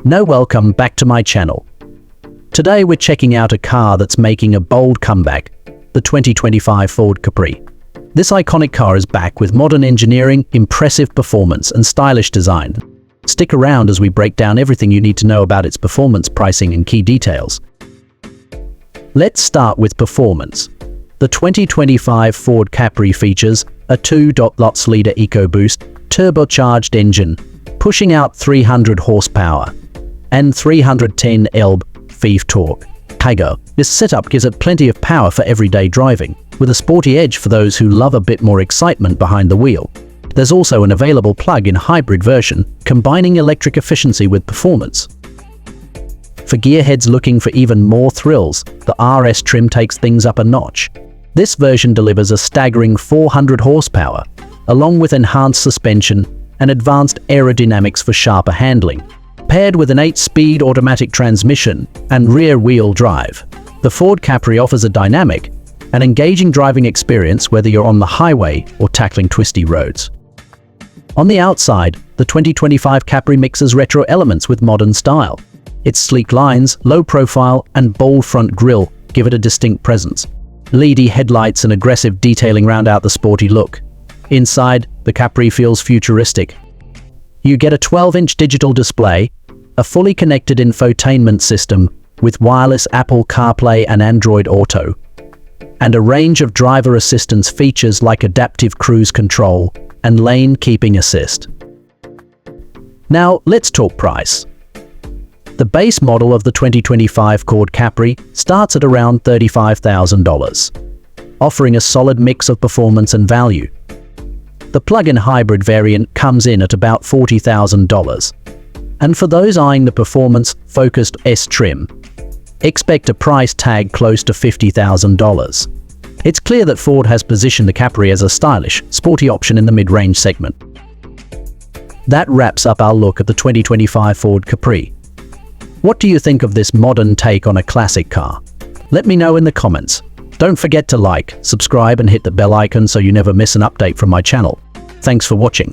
Welcome back to my channel. Today we're checking out a car that's making a bold comeback, the 2025 Ford Capri. This iconic car is back with modern engineering, impressive performance, and stylish design. Stick around as we break down everything you need to know about its performance, pricing, and key details. Let's start with performance. The 2025 Ford Capri features a 2.0-liter EcoBoost turbocharged engine, pushing out 300 horsepower and 310 lb-ft torque. This setup gives it plenty of power for everyday driving, with a sporty edge for those who love a bit more excitement behind the wheel. There's also an available plug-in hybrid version, combining electric efficiency with performance. For gearheads looking for even more thrills, the RS trim takes things up a notch. This version delivers a staggering 400 horsepower, along with enhanced suspension and advanced aerodynamics for sharper handling. Paired with an 8-speed automatic transmission and rear-wheel drive, the Ford Capri offers a dynamic and engaging driving experience whether you're on the highway or tackling twisty roads. On the outside, the 2025 Capri mixes retro elements with modern style. Its sleek lines, low profile, and bold front grille give it a distinct presence. LED headlights and aggressive detailing round out the sporty look. Inside, the Capri feels futuristic. You get a 12-inch digital display, a fully connected infotainment system with wireless Apple CarPlay and Android Auto, and a range of driver assistance features like adaptive cruise control and lane keeping assist. Now, let's talk price. The base model of the 2025 Ford Capri starts at around $35,000, offering a solid mix of performance and value. The plug-in hybrid variant comes in at about $40,000. And for those eyeing the performance-focused S trim, expect a price tag close to $50,000. It's clear that Ford has positioned the Capri as a stylish, sporty option in the mid-range segment. That wraps up our look at the 2025 Ford Capri. What do you think of this modern take on a classic car? Let me know in the comments. Don't forget to like, subscribe, and hit the bell icon so you never miss an update from my channel. Thanks for watching.